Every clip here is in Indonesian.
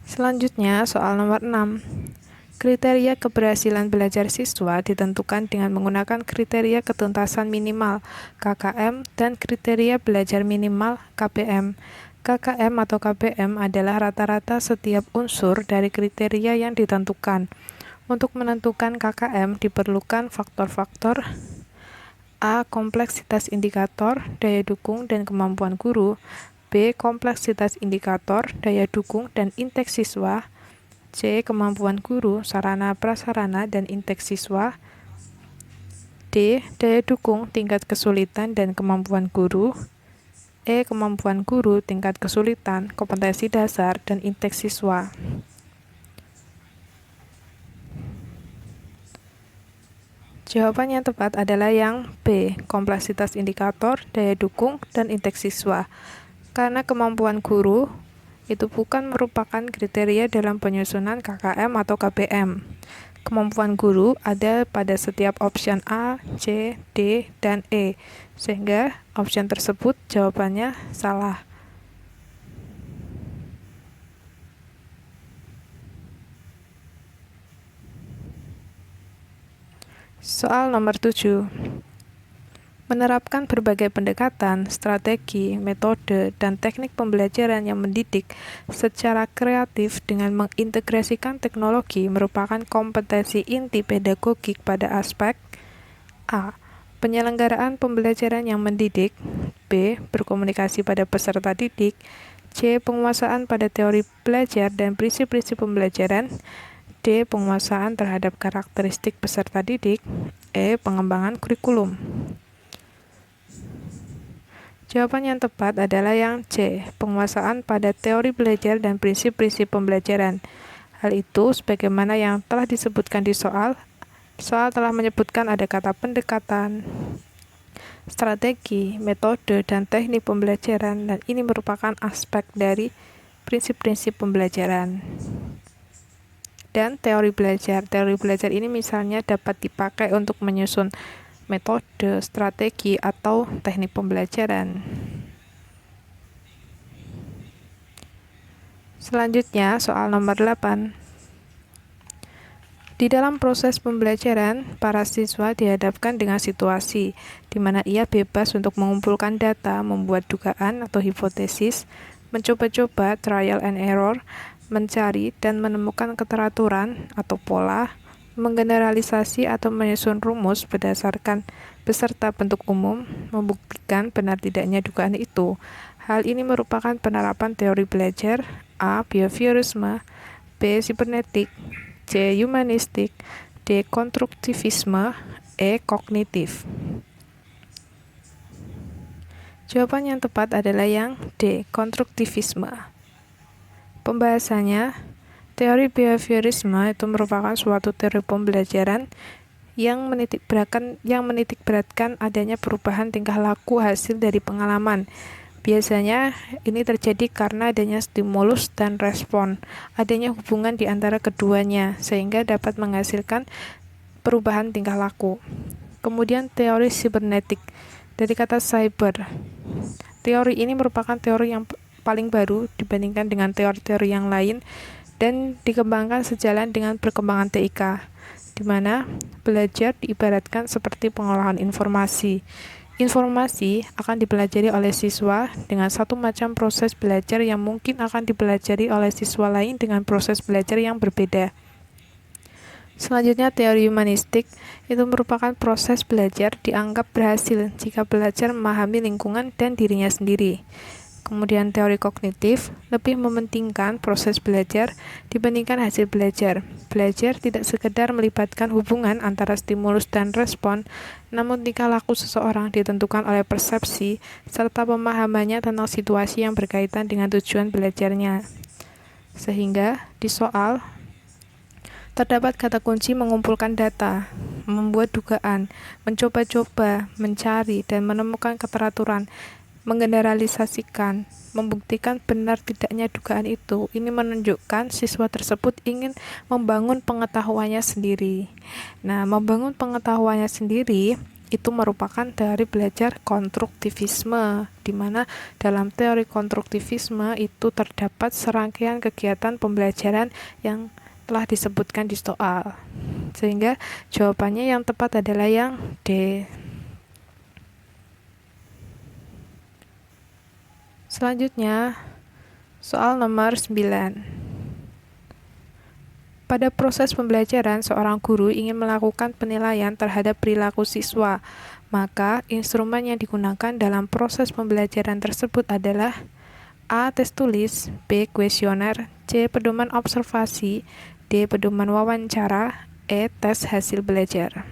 Selanjutnya, soal nomor 6. Kriteria keberhasilan belajar siswa ditentukan dengan menggunakan kriteria ketuntasan minimal (KKM) dan kriteria belajar minimal (KBM). KKM atau KBM adalah rata-rata setiap unsur dari kriteria yang ditentukan. Untuk menentukan KKM diperlukan faktor-faktor A. Kompleksitas indikator, daya dukung, dan kemampuan guru. B. Kompleksitas indikator, daya dukung, dan indeks siswa. C. Kemampuan guru, sarana prasarana, dan indeks siswa. D. Daya dukung, tingkat kesulitan, dan kemampuan guru. E. Kemampuan guru, tingkat kesulitan, kompetensi dasar, dan indeks siswa. Jawaban yang tepat adalah yang B. Kompleksitas indikator, daya dukung, dan indeks siswa. Karena kemampuan guru itu bukan merupakan kriteria dalam penyusunan KKM atau KBM. Kemampuan guru ada pada setiap option A, C, D, dan E, sehingga option tersebut jawabannya salah. Soal nomor 7. Menerapkan berbagai pendekatan, strategi, metode, dan teknik pembelajaran yang mendidik secara kreatif dengan mengintegrasikan teknologi merupakan kompetensi inti pedagogik pada aspek A. Penyelenggaraan pembelajaran yang mendidik. B. Berkomunikasi pada peserta didik. C. Penguasaan pada teori belajar dan prinsip-prinsip pembelajaran. D. Penguasaan terhadap karakteristik peserta didik. E. Pengembangan kurikulum. Jawaban yang tepat adalah yang C. Penguasaan pada teori belajar dan prinsip-prinsip pembelajaran. Hal itu sebagaimana yang telah disebutkan di soal. Soal telah menyebutkan ada kata pendekatan, strategi, metode, dan teknik pembelajaran, dan ini merupakan aspek dari prinsip-prinsip pembelajaran. Dan teori belajar. Teori belajar ini misalnya dapat dipakai untuk menyusun metode, strategi, atau teknik pembelajaran. Selanjutnya, soal nomor 8. Di dalam proses pembelajaran, para siswa dihadapkan dengan situasi di mana ia bebas untuk mengumpulkan data, membuat dugaan atau hipotesis, mencoba-coba trial and error, mencari dan menemukan keteraturan atau pola, menggeneralisasi atau menyusun rumus berdasarkan beserta bentuk umum, membuktikan benar tidaknya dugaan itu. Hal ini merupakan penerapan teori belajar A. Behaviorisme, B. Sibernetik, C. Humanistik, D. Konstruktivisme, E. Kognitif. Jawaban yang tepat adalah yang D. Konstruktivisme. Pembahasannya, teori behaviorisme itu merupakan suatu teori pembelajaran yang menitik beratkan adanya perubahan tingkah laku hasil dari pengalaman. Biasanya ini terjadi karena adanya stimulus dan respon, adanya hubungan di antara keduanya, sehingga dapat menghasilkan perubahan tingkah laku. Kemudian teori sibernetik, dari kata cyber. Teori ini merupakan teori yang paling baru dibandingkan dengan teori-teori yang lain, dan dikembangkan sejalan dengan perkembangan TIK, di mana belajar diibaratkan seperti pengolahan informasi. Informasi akan dipelajari oleh siswa dengan satu macam proses belajar yang mungkin akan dipelajari oleh siswa lain dengan proses belajar yang berbeda. Selanjutnya, teori humanistik itu merupakan proses belajar dianggap berhasil jika belajar memahami lingkungan dan dirinya sendiri. Kemudian teori kognitif lebih mementingkan proses belajar dibandingkan hasil belajar. Belajar tidak sekedar melibatkan hubungan antara stimulus dan respon, namun tingkah laku seseorang ditentukan oleh persepsi serta pemahamannya tentang situasi yang berkaitan dengan tujuan belajarnya. Sehingga di soal terdapat kata kunci mengumpulkan data, membuat dugaan, mencoba-coba, mencari, dan menemukan keteraturan, menggeneralisasikan, membuktikan benar tidaknya dugaan itu. Ini menunjukkan siswa tersebut ingin membangun pengetahuannya sendiri. Nah, membangun pengetahuannya sendiri itu merupakan teori belajar konstruktivisme, di mana dalam teori konstruktivisme itu terdapat serangkaian kegiatan pembelajaran yang telah disebutkan di soal. Sehingga jawabannya yang tepat adalah yang D. Selanjutnya, soal nomor 9. Pada proses pembelajaran, seorang guru ingin melakukan penilaian terhadap perilaku siswa. Maka, instrumen yang digunakan dalam proses pembelajaran tersebut adalah A. Tes tulis, B. Kuesioner, C. Pedoman observasi, D. Pedoman wawancara, E. Tes hasil belajar.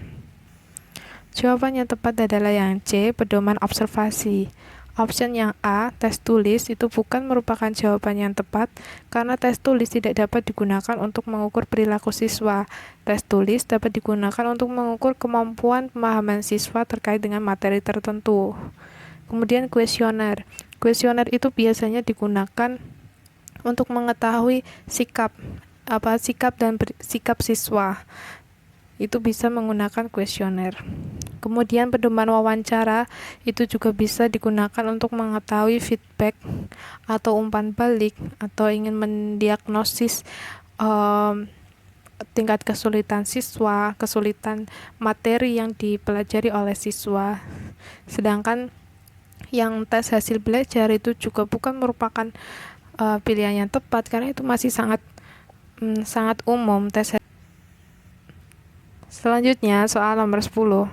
Jawaban yang tepat adalah yang C. Pedoman observasi. Option yang A, tes tulis, itu bukan merupakan jawaban yang tepat karena tes tulis tidak dapat digunakan untuk mengukur perilaku siswa. Tes tulis dapat digunakan untuk mengukur kemampuan pemahaman siswa terkait dengan materi tertentu. Kemudian kuesioner. Kuesioner itu biasanya digunakan untuk mengetahui sikap dan sikap siswa. Itu bisa menggunakan kuesioner. Kemudian pedoman wawancara itu juga bisa digunakan untuk mengetahui feedback atau umpan balik atau ingin mendiagnosis tingkat kesulitan siswa, kesulitan materi yang dipelajari oleh siswa. Sedangkan yang tes hasil belajar itu juga bukan merupakan pilihan yang tepat karena itu masih sangat umum. Selanjutnya soal nomor 10.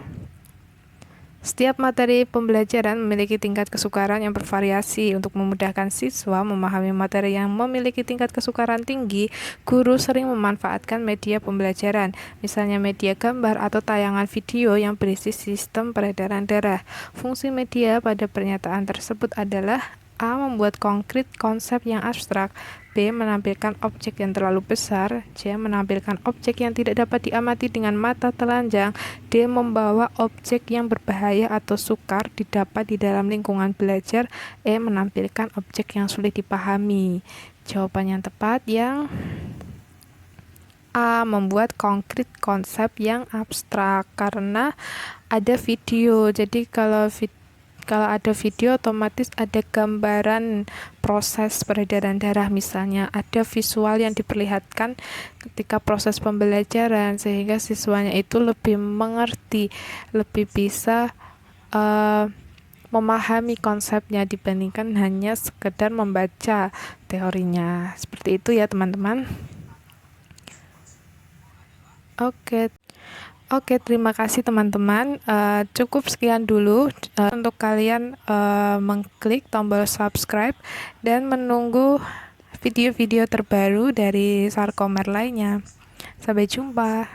Setiap materi pembelajaran memiliki tingkat kesukaran yang bervariasi. Untuk memudahkan siswa memahami materi yang memiliki tingkat kesukaran tinggi, guru sering memanfaatkan media pembelajaran, misalnya media gambar atau tayangan video yang berisi sistem peredaran darah. Fungsi media pada pernyataan tersebut adalah A. Membuat konkret konsep yang abstrak, B. Menampilkan objek yang terlalu besar, C. Menampilkan objek yang tidak dapat diamati dengan mata telanjang, D. Membawa objek yang berbahaya atau sukar didapat di dalam lingkungan belajar, E. Menampilkan objek yang sulit dipahami. Jawaban yang tepat yang A. Membuat konkret konsep yang abstrak karena ada video. Jadi kalau ada video otomatis ada gambaran proses peredaran darah, misalnya ada visual yang diperlihatkan ketika proses pembelajaran sehingga siswanya itu lebih mengerti, lebih bisa memahami konsepnya dibandingkan hanya sekedar membaca teorinya. Seperti itu ya teman-teman. Oke, terima kasih teman-teman. Cukup sekian dulu untuk kalian mengklik tombol subscribe dan menunggu video-video terbaru dari Sarkomer lainnya. Sampai jumpa.